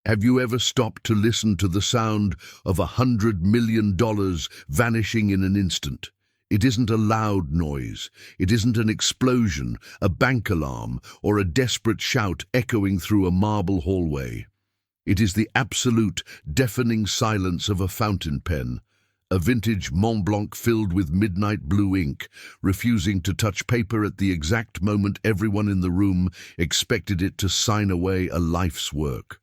Have you ever stopped to listen to the sound of $100 million vanishing in an instant? It isn't a loud noise. It isn't an explosion, a bank alarm, or a desperate shout echoing through a marble hallway. It is the absolute, deafening silence of a fountain pen, a vintage Mont Blanc filled with midnight blue ink, refusing to touch paper at the exact moment everyone in the room expected it to sign away a life's work.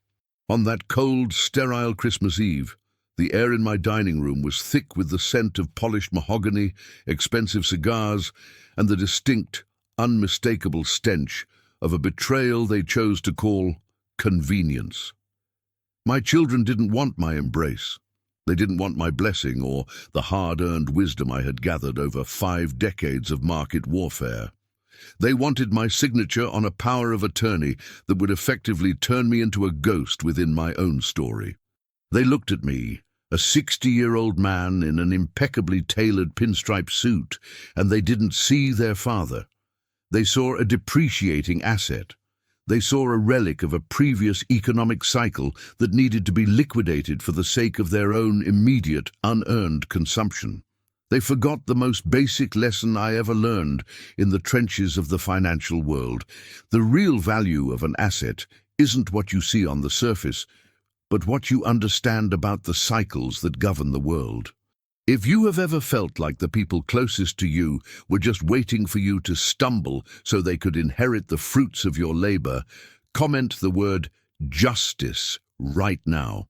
On that cold, sterile Christmas Eve, the air in my dining room was thick with the scent of polished mahogany, expensive cigars, and the distinct, unmistakable stench of a betrayal they chose to call convenience. My children didn't want my embrace. They didn't want my blessing or the hard-earned wisdom I had gathered over 5 decades of market warfare. They wanted my signature on a power of attorney that would effectively turn me into a ghost within my own story. They looked at me, a 60-year-old man in an impeccably tailored pinstripe suit, and they didn't see their father. They saw a depreciating asset. They saw a relic of a previous economic cycle that needed to be liquidated for the sake of their own immediate, unearned consumption. They forgot the most basic lesson I ever learned in the trenches of the financial world. The real value of an asset isn't what you see on the surface, but what you understand about the cycles that govern the world. If you have ever felt like the people closest to you were just waiting for you to stumble so they could inherit the fruits of your labor, comment the word justice right now.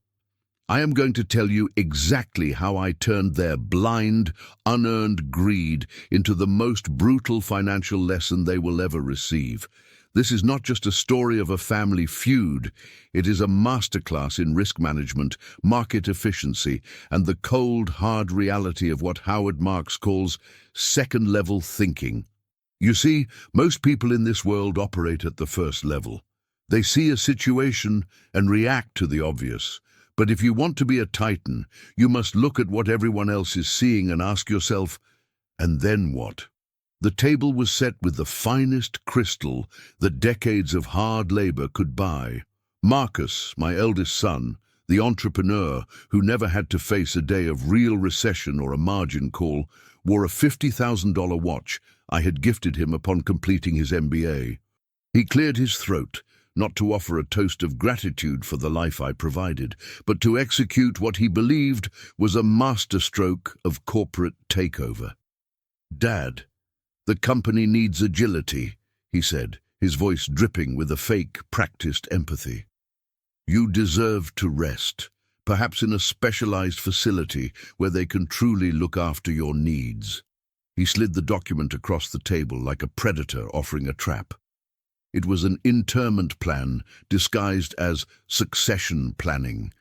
I am going to tell you exactly how I turned their blind, unearned greed into the most brutal financial lesson they will ever receive. This is not just a story of a family feud. It is a masterclass in risk management, market efficiency, and the cold, hard reality of what Howard Marks calls second-level thinking. You see, most people in this world operate at the first level. They see a situation and react to the obvious. But if you want to be a titan, you must look at what everyone else is seeing and ask yourself, and then what? The table was set with the finest crystal that decades of hard labor could buy. Marcus, my eldest son, the entrepreneur who never had to face a day of real recession or a margin call, wore a $50,000 watch I had gifted him upon completing his MBA. He cleared his throat, not to offer a toast of gratitude for the life I provided, but to execute what he believed was a masterstroke of corporate takeover. "Dad, the company needs agility," he said, his voice dripping with a fake, practiced empathy. "You deserve to rest, perhaps in a specialized facility where they can truly look after your needs." He slid the document across the table like a predator offering a trap. It was an interment plan disguised as succession planning.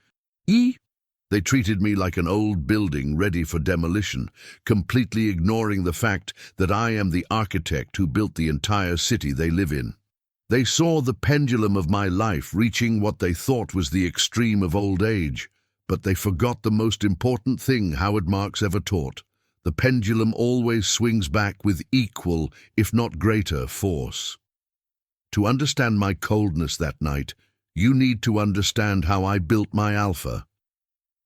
They treated me like an old building ready for demolition, completely ignoring the fact that I am the architect who built the entire city they live in. They saw the pendulum of my life reaching what they thought was the extreme of old age, but they forgot the most important thing Howard Marks ever taught. The pendulum always swings back with equal, if not greater, force. To understand my coldness that night, you need to understand how I built my alpha.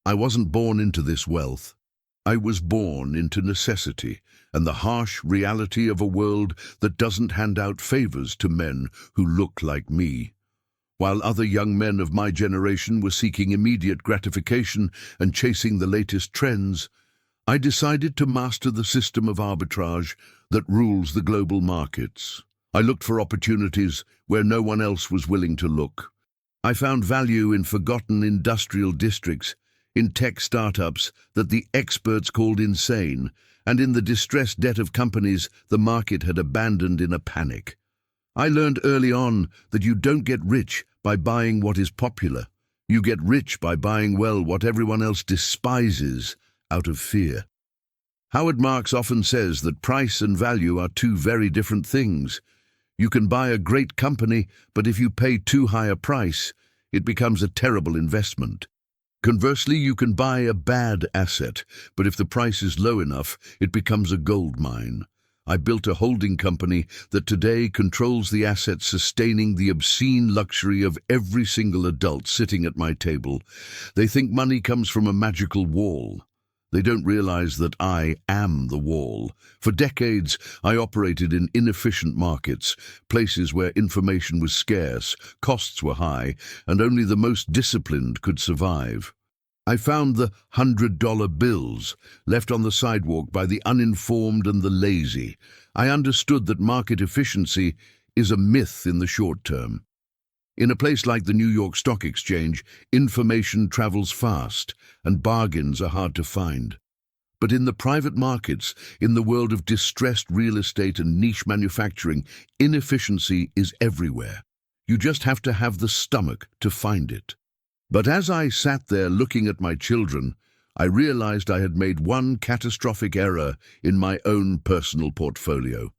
I wasn't born into this wealth. I was born into necessity and the harsh reality of a world that doesn't hand out favors to men who look like me. While other young men of my generation were seeking immediate gratification and chasing the latest trends, I decided to master the system of arbitrage that rules the global markets. I looked for opportunities where no one else was willing to look. I found value in forgotten industrial districts, in tech startups that the experts called insane, and in the distressed debt of companies the market had abandoned in a panic. I learned early on that you don't get rich by buying what is popular. You get rich by buying well what everyone else despises out of fear. Howard Marks often says that price and value are two very different things. You can buy a great company, but if you pay too high a price, it becomes a terrible investment. Conversely, you can buy a bad asset, but if the price is low enough, it becomes a gold mine. I built a holding company that today controls the assets sustaining the obscene luxury of every single adult sitting at my table. They think money comes from a magical wall. They don't realize that I am the wall. For decades, I operated in inefficient markets, places where information was scarce, costs were high, and only the most disciplined could survive. I found the $100 bills left on the sidewalk by the uninformed and the lazy. I understood that market efficiency is a myth in the short term. In a place like the New York Stock Exchange, information travels fast and bargains are hard to find. But in the private markets, in the world of distressed real estate and niche manufacturing, inefficiency is everywhere. You just have to have the stomach to find it. But as I sat there looking at my children, I realized I had made one catastrophic error in my own personal portfolio.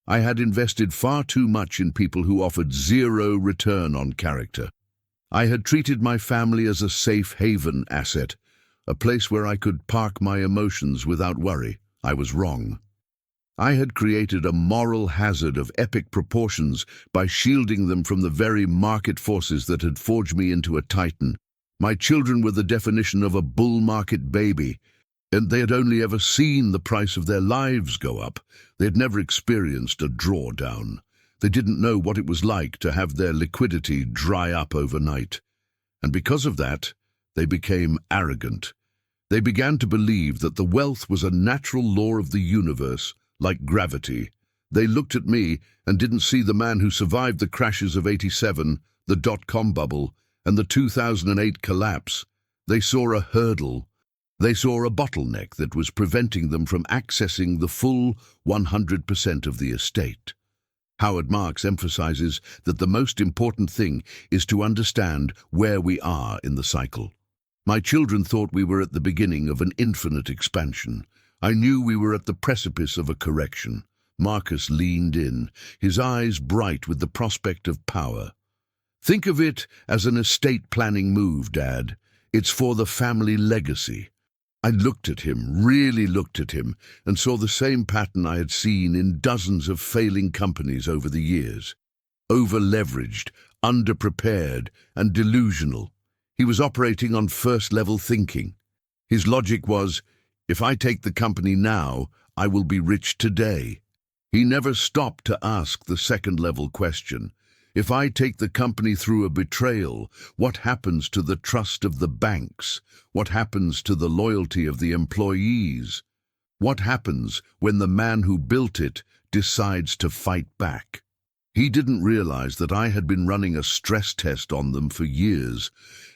I had invested far too much in people who offered zero return on character. I had treated my family as a safe haven asset, a place where I could park my emotions without worry. I was wrong. I had created a moral hazard of epic proportions by shielding them from the very market forces that had forged me into a titan. My children were the definition of a bull market baby, and they had only ever seen the price of their lives go up. They had never experienced a drawdown. They didn't know what it was like to have their liquidity dry up overnight. And because of that, they became arrogant. They began to believe that the wealth was a natural law of the universe, like gravity. They looked at me and didn't see the man who survived the crashes of '87, the dot-com bubble, and the 2008 collapse. They saw a hurdle. They saw a bottleneck that was preventing them from accessing the full 100% of the estate. Howard Marks emphasizes that the most important thing is to understand where we are in the cycle. My children thought we were at the beginning of an infinite expansion. I knew we were at the precipice of a correction. Marcus leaned in, his eyes bright with the prospect of power. Think of it as an estate planning move, Dad. It's for the family legacy. I looked at him, really looked at him, and saw the same pattern I had seen in dozens of failing companies over the years. Over-leveraged, underprepared, and delusional. He was operating on first-level thinking. His logic was, if I take the company now, I will be rich today. He never stopped to ask the second-level question. If I take the company through a betrayal, what happens to the trust of the banks? What happens to the loyalty of the employees? What happens when the man who built it decides to fight back? He didn't realize that I had been running a stress test on them for years.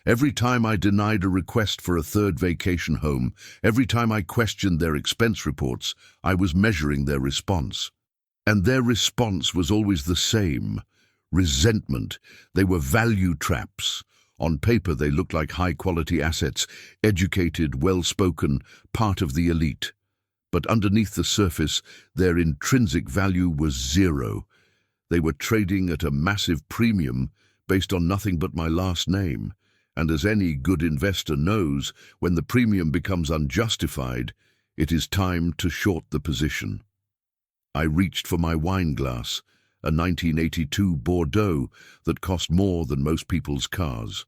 Every time I denied a request for a third vacation home, every time I questioned their expense reports, I was measuring their response. And their response was always the same. Resentment. They were value traps. On paper, they looked like high-quality assets, educated, well-spoken, part of the elite. But underneath the surface, their intrinsic value was zero. They were trading at a massive premium based on nothing but my last name. And as any good investor knows, when the premium becomes unjustified, it is time to short the position. I reached for my wine glass, a 1982 Bordeaux that cost more than most people's cars.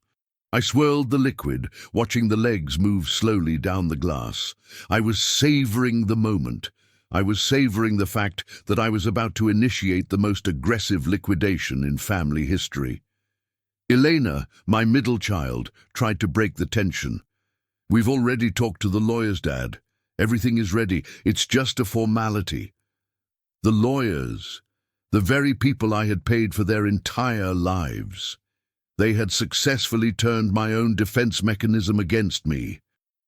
I swirled the liquid, watching the legs move slowly down the glass. I was savoring the moment. I was savoring the fact that I was about to initiate the most aggressive liquidation in family history. Elena, my middle child, tried to break the tension. We've already talked to the lawyers, Dad. Everything is ready. It's just a formality. The lawyers, the very people I had paid for their entire lives. They had successfully turned my own defense mechanism against me.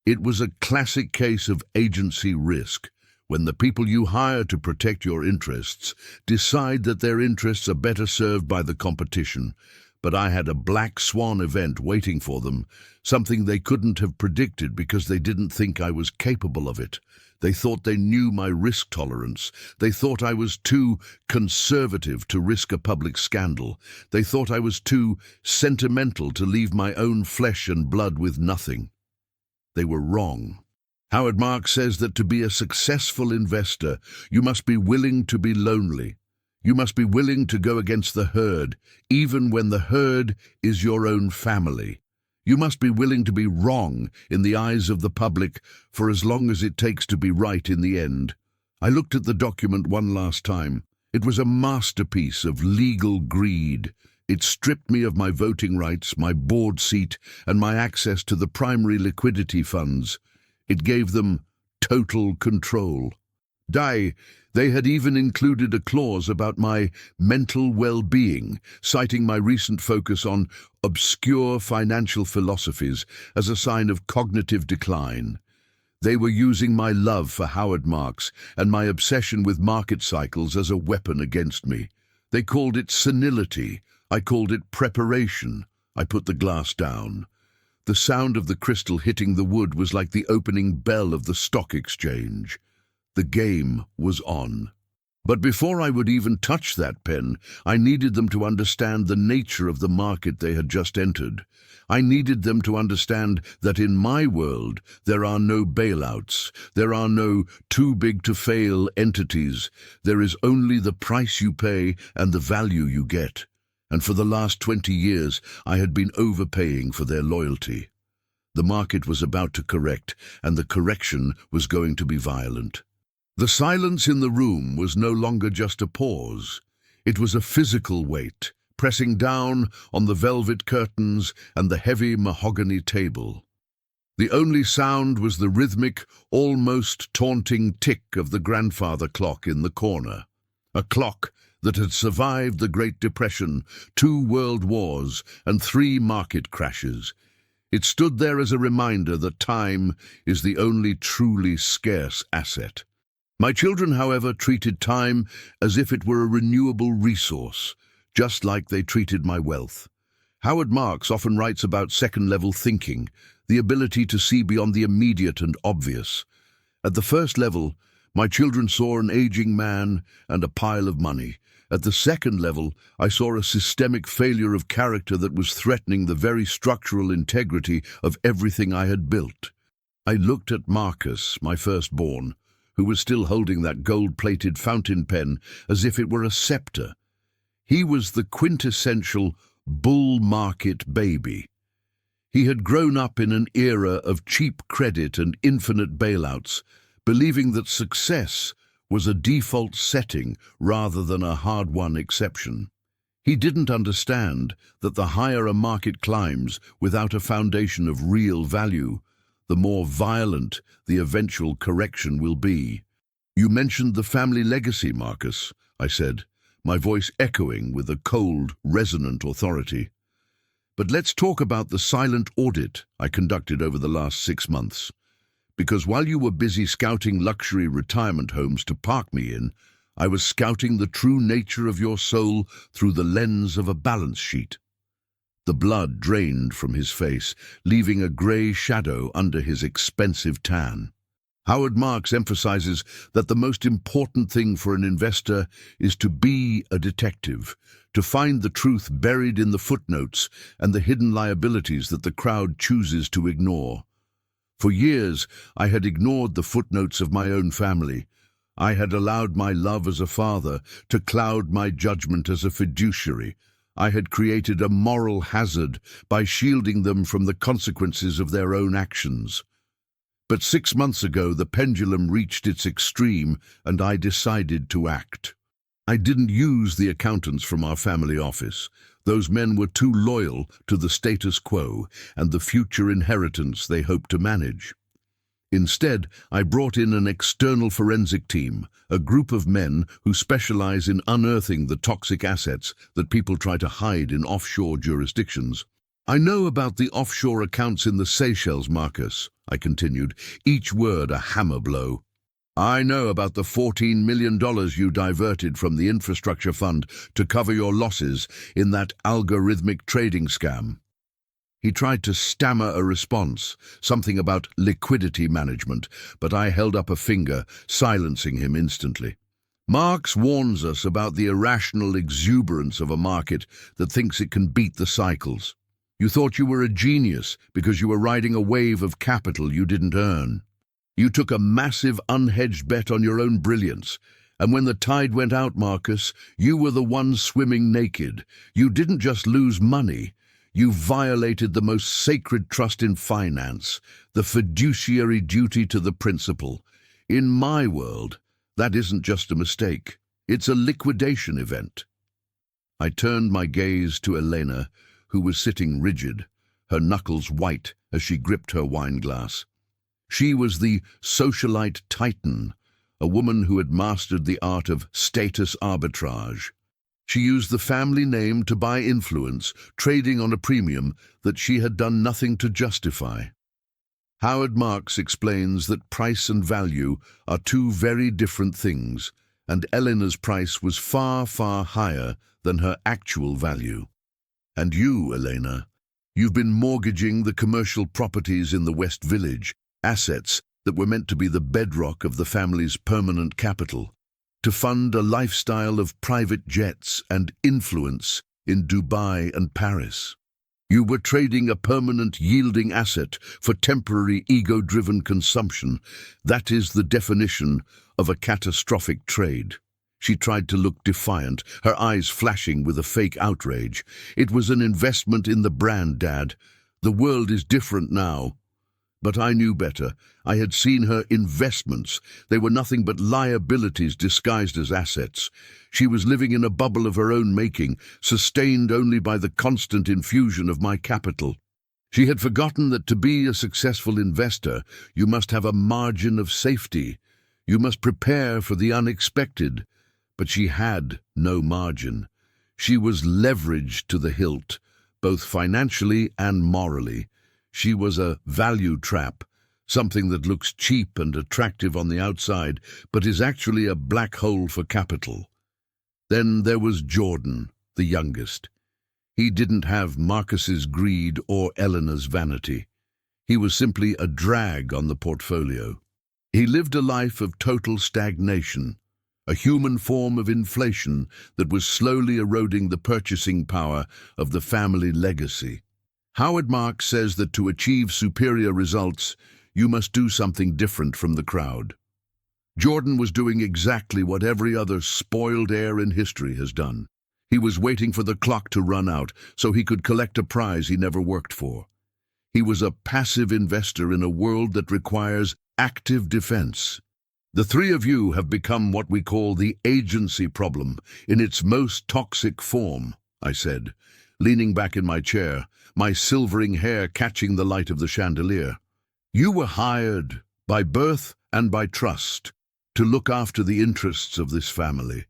It was a classic case of agency risk, when the people you hire to protect your interests decide that their interests are better served by the competition. But I had a black swan event waiting for them, something they couldn't have predicted because they didn't think I was capable of it. They thought they knew my risk tolerance. They thought I was too conservative to risk a public scandal. They thought I was too sentimental to leave my own flesh and blood with nothing. They were wrong. Howard Marks says that to be a successful investor, you must be willing to be lonely. You must be willing to go against the herd, even when the herd is your own family. You must be willing to be wrong in the eyes of the public for as long as it takes to be right in the end. I looked at the document one last time. It was a masterpiece of legal greed. It stripped me of my voting rights, my board seat, and my access to the primary liquidity funds. It gave them total control. They had even included a clause about my mental well-being, citing my recent focus on obscure financial philosophies as a sign of cognitive decline. They were using my love for Howard Marks and my obsession with market cycles as a weapon against me. They called it senility. I called it preparation. I put the glass down. The sound of the crystal hitting the wood was like the opening bell of the stock exchange. The game was on. But before I would even touch that pen, I needed them to understand the nature of the market they had just entered. I needed them to understand that in my world there are no bailouts, there are no too-big-to-fail entities. There is only the price you pay and the value you get. And for the last 20 years, I had been overpaying for their loyalty. The market was about to correct, and the correction was going to be violent. The silence in the room was no longer just a pause. It was a physical weight, pressing down on the velvet curtains and the heavy mahogany table. The only sound was the rhythmic, almost taunting tick of the grandfather clock in the corner. A clock that had survived the Great Depression, 2 world wars, and 3 market crashes. It stood there as a reminder that time is the only truly scarce asset. My children, however, treated time as if it were a renewable resource, just like they treated my wealth. Howard Marks often writes about second-level thinking, the ability to see beyond the immediate and obvious. At the first level, my children saw an aging man and a pile of money. At the second level, I saw a systemic failure of character that was threatening the very structural integrity of everything I had built. I looked at Marcus, my firstborn, who was still holding that gold-plated fountain pen as if it were a scepter. He was the quintessential bull market baby. He had grown up in an era of cheap credit and infinite bailouts, believing that success was a default setting rather than a hard-won exception. He didn't understand that the higher a market climbs without a foundation of real value, the more violent the eventual correction will be. "You mentioned the family legacy, Marcus," I said, my voice echoing with a cold, resonant authority. "But let's talk about the silent audit I conducted over the last 6 months. Because while you were busy scouting luxury retirement homes to park me in, I was scouting the true nature of your soul through the lens of a balance sheet." The blood drained from his face, leaving a grey shadow under his expensive tan. Howard Marks emphasizes that the most important thing for an investor is to be a detective, to find the truth buried in the footnotes and the hidden liabilities that the crowd chooses to ignore. For years, I had ignored the footnotes of my own family. I had allowed my love as a father to cloud my judgment as a fiduciary. I had created a moral hazard by shielding them from the consequences of their own actions. But 6 months ago, the pendulum reached its extreme, and I decided to act. I didn't use the accountants from our family office. Those men were too loyal to the status quo and the future inheritance they hoped to manage. Instead, I brought in an external forensic team, a group of men who specialize in unearthing the toxic assets that people try to hide in offshore jurisdictions. "I know about the offshore accounts in the Seychelles, Marcus," I continued, each word a hammer blow. "I know about the $14 million you diverted from the infrastructure fund to cover your losses in that algorithmic trading scam." He tried to stammer a response, something about liquidity management, but I held up a finger, silencing him instantly. "Marx warns us about the irrational exuberance of a market that thinks it can beat the cycles. You thought you were a genius because you were riding a wave of capital you didn't earn. You took a massive unhedged bet on your own brilliance. And when the tide went out, Marcus, you were the one swimming naked. You didn't just lose money. You violated the most sacred trust in finance, the fiduciary duty to the principal. In my world, that isn't just a mistake. It's a liquidation event. I turned my gaze to Elena, who was sitting rigid, her knuckles white as she gripped her wine glass. She was the socialite titan, a woman who had mastered the art of status arbitrage. She used the family name to buy influence, trading on a premium that she had done nothing to justify. Howard Marks explains that price and value are two very different things, and Elena's price was far, far higher than her actual value. And you, Elena, you've been mortgaging the commercial properties in the West Village, assets that were meant to be the bedrock of the family's permanent capital, to fund a lifestyle of private jets and influence in Dubai and Paris. You were trading a permanent yielding asset for temporary ego-driven consumption. That is the definition of a catastrophic trade. She tried to look defiant, her eyes flashing with a fake outrage. It was an investment in the brand, Dad. The world is different now. But I knew better. I had seen her investments. They were nothing but liabilities disguised as assets. She was living in a bubble of her own making, sustained only by the constant infusion of my capital. She had forgotten that to be a successful investor, you must have a margin of safety. You must prepare for the unexpected. But she had no margin. She was leveraged to the hilt, both financially and morally. She was a value trap, something that looks cheap and attractive on the outside, but is actually a black hole for capital. Then there was Jordan, the youngest. He didn't have Marcus's greed or Elena's vanity. He was simply a drag on the portfolio. He lived a life of total stagnation, a human form of inflation that was slowly eroding the purchasing power of the family legacy. Howard Marks says that to achieve superior results, you must do something different from the crowd. Jordan was doing exactly what every other spoiled heir in history has done. He was waiting for the clock to run out so he could collect a prize he never worked for. He was a passive investor in a world that requires active defense. The three of you have become what we call the agency problem in its most toxic form, I said, leaning back in my chair, my silvering hair catching the light of the chandelier. You were hired, by birth and by trust, to look after the interests of this family,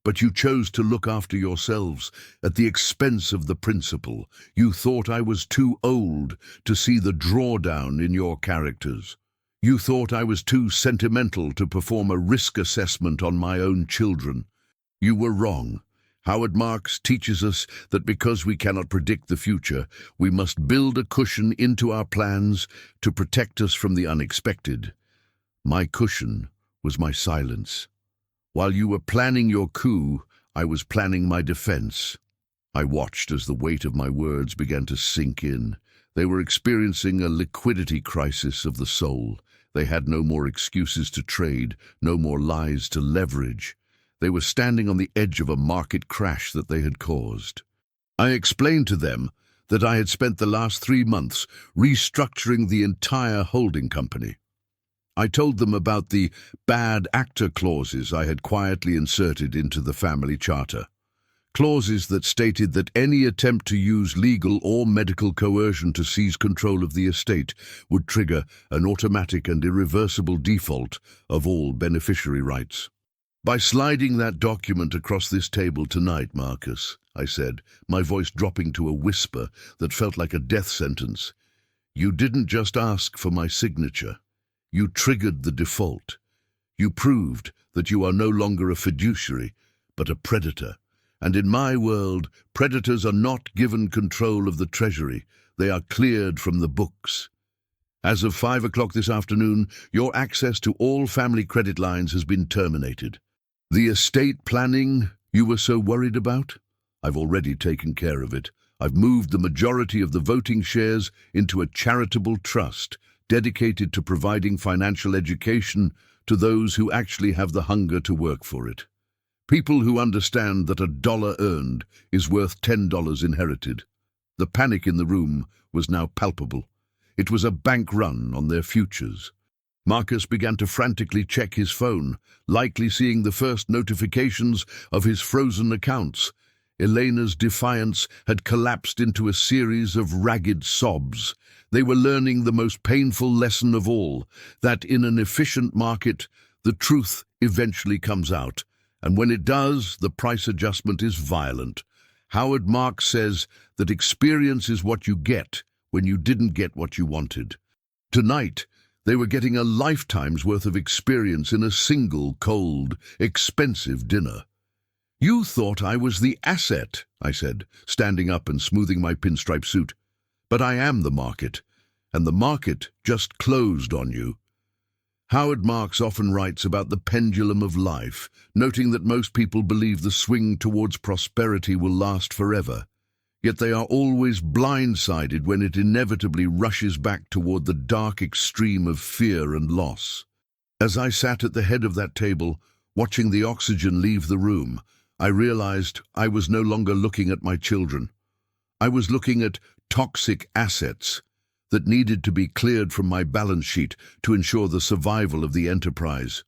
but you chose to look after yourselves at the expense of the principal. You thought I was too old to see the drawdown in your characters. You thought I was too sentimental to perform a risk assessment on my own children. You were wrong. Howard Marks teaches us that because we cannot predict the future, we must build a cushion into our plans to protect us from the unexpected. My cushion was my silence. While you were planning your coup, I was planning my defense. I watched as the weight of my words began to sink in. They were experiencing a liquidity crisis of the soul. They had no more excuses to trade, no more lies to leverage. They were standing on the edge of a market crash that they had caused. I explained to them that I had spent the last 3 months restructuring the entire holding company. I told them about the bad actor clauses I had quietly inserted into the family charter. Clauses that stated that any attempt to use legal or medical coercion to seize control of the estate would trigger an automatic and irreversible default of all beneficiary rights. By sliding that document across this table tonight, Marcus, I said, my voice dropping to a whisper that felt like a death sentence, you didn't just ask for my signature. You triggered the default. You proved that you are no longer a fiduciary, but a predator. And in my world, predators are not given control of the treasury. They are cleared from the books. As of 5 o'clock this afternoon, your access to all family credit lines has been terminated. The estate planning you were so worried about? I've already taken care of it. I've moved the majority of the voting shares into a charitable trust dedicated to providing financial education to those who actually have the hunger to work for it. People who understand that a dollar earned is worth $10 inherited. The panic in the room was now palpable. It was a bank run on their futures. Marcus began to frantically check his phone, likely seeing the first notifications of his frozen accounts. Elena's defiance had collapsed into a series of ragged sobs. They were learning the most painful lesson of all, that in an efficient market, the truth eventually comes out. And when it does, the price adjustment is violent. Howard Marks says that experience is what you get when you didn't get what you wanted. Tonight, they were getting a lifetime's worth of experience in a single, cold, expensive dinner. "You thought I was the asset," I said, standing up and smoothing my pinstripe suit. "But I am the market, and the market just closed on you." Howard Marks often writes about the pendulum of life, noting that most people believe the swing towards prosperity will last forever. Yet they are always blindsided when it inevitably rushes back toward the dark extreme of fear and loss. As I sat at the head of that table, watching the oxygen leave the room, I realized I was no longer looking at my children. I was looking at toxic assets that needed to be cleared from my balance sheet to ensure the survival of the enterprise.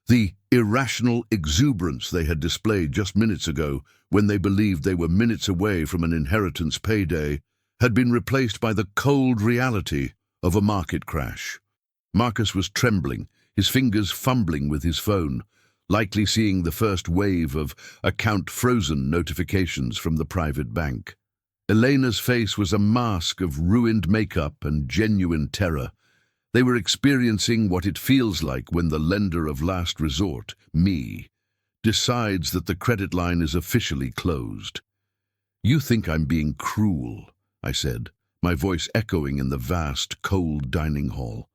The irrational exuberance they had displayed just minutes ago, when they believed they were minutes away from an inheritance payday, had been replaced by the cold reality of a market crash. Marcus was trembling, his fingers fumbling with his phone, likely seeing the first wave of account frozen notifications from the private bank. Elena's face was a mask of ruined makeup and genuine terror. They were experiencing what it feels like when the lender of last resort, me, decides that the credit line is officially closed. "You think I'm being cruel," I said, my voice echoing in the vast, cold dining hall.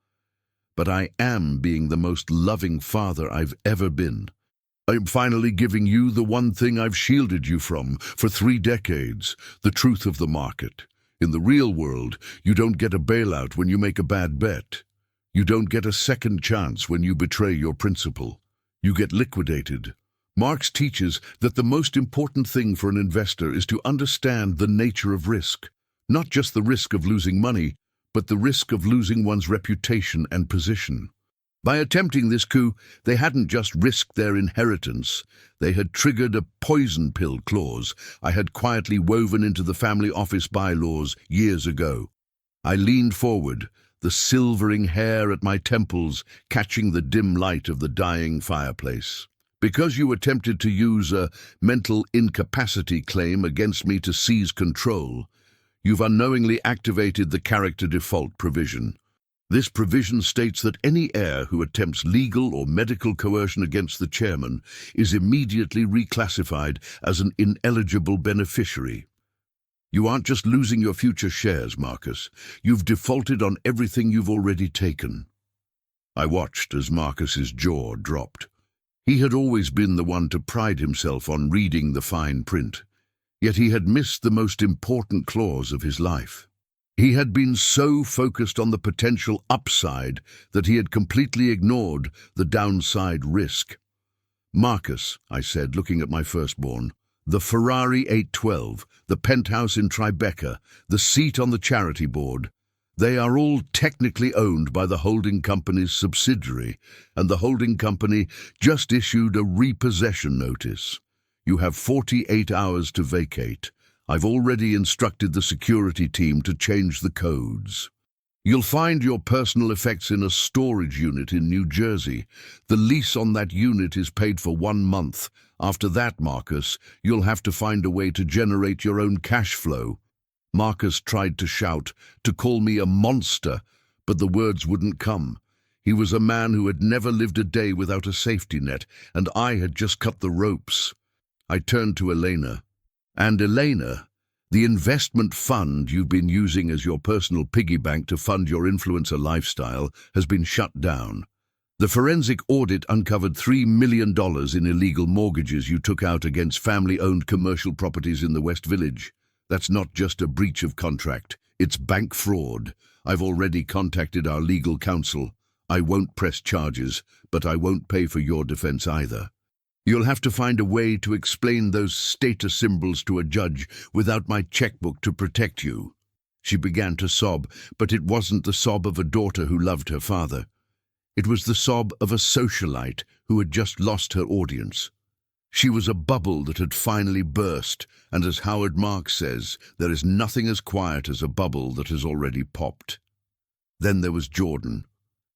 "But I am being the most loving father I've ever been. I'm finally giving you the one thing I've shielded you from for 3 decades, the truth of the market. In the real world, you don't get a bailout when you make a bad bet. You don't get a second chance when you betray your principal. You get liquidated." Marx teaches that the most important thing for an investor is to understand the nature of risk, not just the risk of losing money, but the risk of losing one's reputation and position. By attempting this coup, they hadn't just risked their inheritance, they had triggered a poison pill clause I had quietly woven into the family office bylaws years ago. I leaned forward, the silvering hair at my temples catching the dim light of the dying fireplace. "Because you attempted to use a mental incapacity claim against me to seize control, you've unknowingly activated the character default provision. This provision states that any heir who attempts legal or medical coercion against the chairman is immediately reclassified as an ineligible beneficiary. You aren't just losing your future shares, Marcus. You've defaulted on everything you've already taken." I watched as Marcus's jaw dropped. He had always been the one to pride himself on reading the fine print, yet he had missed the most important clause of his life. He had been so focused on the potential upside that he had completely ignored the downside risk. "Marcus," I said, looking at my firstborn, "the Ferrari 812, the penthouse in Tribeca, the seat on the charity board, they are all technically owned by the holding company's subsidiary, and the holding company just issued a repossession notice. You have 48 hours to vacate. I've already instructed the security team to change the codes. You'll find your personal effects in a storage unit in New Jersey. The lease on that unit is paid for 1 month. After that, Marcus, you'll have to find a way to generate your own cash flow." Marcus tried to shout, to call me a monster, but the words wouldn't come. He was a man who had never lived a day without a safety net, and I had just cut the ropes. I turned to Elena. "And Elena, the investment fund you've been using as your personal piggy bank to fund your influencer lifestyle has been shut down. The forensic audit uncovered $3 million in illegal mortgages you took out against family-owned commercial properties in the West Village. That's not just a breach of contract, it's bank fraud. I've already contacted our legal counsel. I won't press charges, but I won't pay for your defense either. You'll have to find a way to explain those status symbols to a judge without my checkbook to protect you." She began to sob, but it wasn't the sob of a daughter who loved her father. It was the sob of a socialite who had just lost her audience. She was a bubble that had finally burst, and as Howard Marks says, there is nothing as quiet as a bubble that has already popped. Then there was Jordan.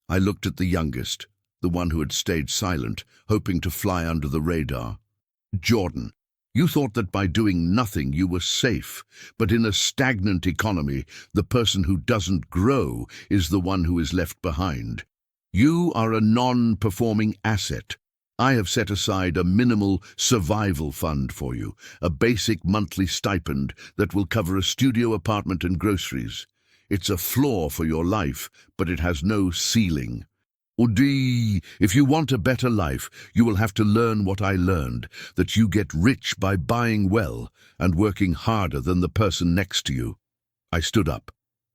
I looked at the youngest, the one who had stayed silent, hoping to fly under the radar. "Jordan, you thought that by doing nothing you were safe, but in a stagnant economy, the person who doesn't grow is the one who is left behind. You are a non-performing asset. I have set aside a minimal survival fund for you, a basic monthly stipend that will cover a studio apartment and groceries. It's a floor for your life, but it has no ceiling. Udi, if you want a better life, you will have to learn what I learned, that you get rich by buying well and working harder than the person next to you." I stood up,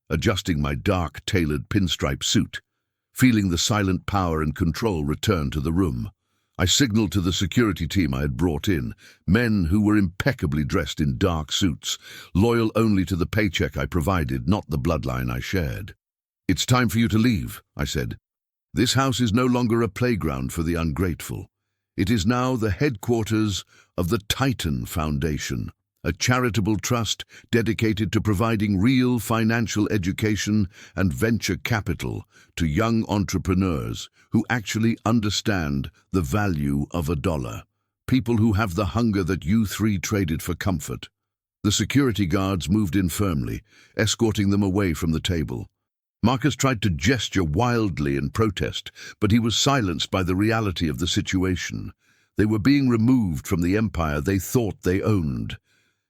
adjusting my dark, tailored pinstripe suit, feeling the silent power and control return to the room. I signaled to the security team I had brought in, men who were impeccably dressed in dark suits, loyal only to the paycheck I provided, not the bloodline I shared. "It's time for you to leave," I said. "This house is no longer a playground for the ungrateful. It is now the headquarters of the Titan Foundation, a charitable trust dedicated to providing real financial education and venture capital to young entrepreneurs who actually understand the value of a dollar, people who have the hunger that you three traded for comfort." The security guards moved in firmly, escorting them away from the table. Marcus tried to gesture wildly in protest, but he was silenced by the reality of the situation. They were being removed from the empire they thought they owned.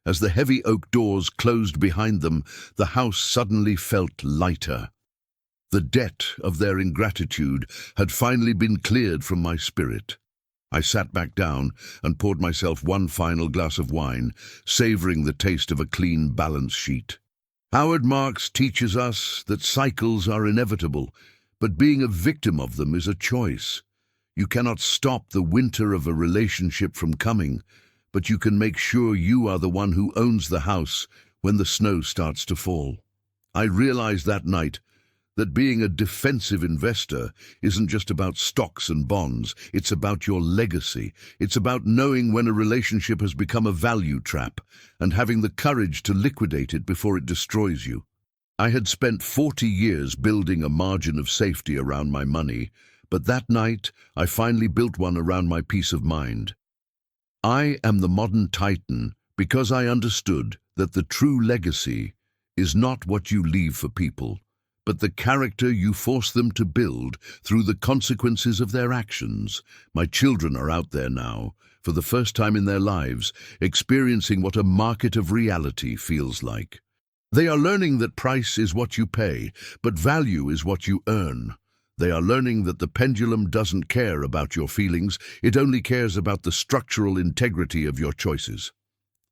As the heavy oak doors closed behind them, the house suddenly felt lighter. The debt of their ingratitude had finally been cleared from my spirit. I sat back down and poured myself one final glass of wine, savoring the taste of a clean balance sheet. Howard Marks teaches us that cycles are inevitable, but being a victim of them is a choice. You cannot stop the winter of a relationship from coming, but you can make sure you are the one who owns the house when the snow starts to fall. I realized that night that being a defensive investor isn't just about stocks and bonds, it's about your legacy. It's about knowing when a relationship has become a value trap and having the courage to liquidate it before it destroys you. I had spent 40 years building a margin of safety around my money, but that night I finally built one around my peace of mind. I am the modern Titan because I understood that the true legacy is not what you leave for people, but the character you force them to build through the consequences of their actions. My children are out there now, for the first time in their lives, experiencing what a market of reality feels like. They are learning that price is what you pay, but value is what you earn. They are learning that the pendulum doesn't care about your feelings, it only cares about the structural integrity of your choices.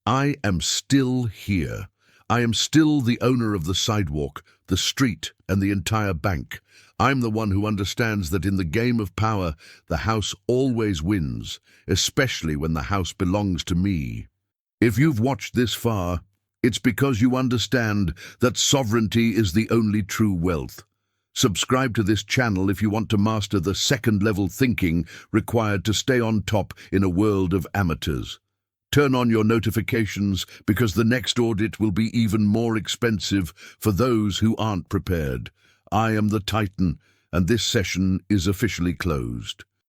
I am still here. I am still the owner of the sidewalk, the street, and the entire bank. I'm the one who understands that in the game of power, the house always wins, especially when the house belongs to me. If you've watched this far, it's because you understand that sovereignty is the only true wealth. Subscribe to this channel if you want to master the second-level thinking required to stay on top in a world of amateurs. Turn on your notifications because the next audit will be even more expensive for those who aren't prepared. I am the Titan, and this session is officially closed.